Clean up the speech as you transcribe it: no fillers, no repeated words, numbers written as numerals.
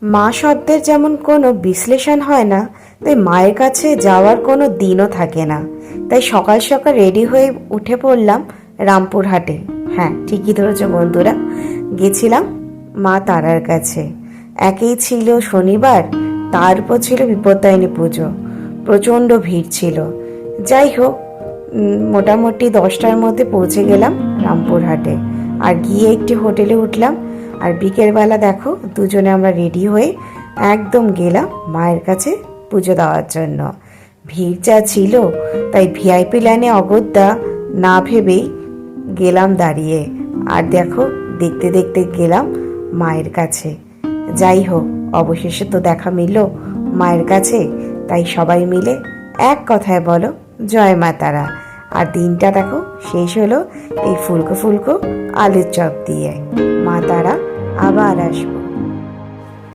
মা শব্দের যেমন কোনো বিশ্লেষণ হয় না, তাই মায়ের কাছে যাওয়ার কোনো দিনও থাকে না। তাই সকাল সকাল রেডি হয়ে উঠে পড়লাম রামপুরহাটে। হ্যাঁ, ঠিকই ধরেছো বন্ধুরা, গেছিলাম মা তারার কাছে। একেই ছিল শনিবার, তারপর ছিল বিপত্তারিণী পুজো, প্রচণ্ড ভিড় ছিল। যাই হোক, মোটামুটি 10টার মধ্যে পৌঁছে গেলাম রামপুরহাটে। আর গিয়ে একটি হোটেলে উঠলাম। আর বিকেলবেলা দেখো, দুজনে আমরা রেডি হয়ে একদম গেলাম মায়ের কাছে পুজো দেওয়ার জন্য। ভিড় যা ছিল, তাই ভিআইপি লাইনে অগত্যা না ভেবেই গেলাম দাঁড়িয়ে। আর দেখো, দেখতে দেখতে গেলাম মায়ের কাছে। যাই হোক, অবশেষে তো দেখা মিলল মায়ের কাছে। তাই সবাই মিলে এক কথায় বলো জয় মা তারা। আর দিনটা দেখো শেষ হলো এই ফুলকো ফুলকো আলুর চপ দিয়ে। মা তারা আবার আসবে।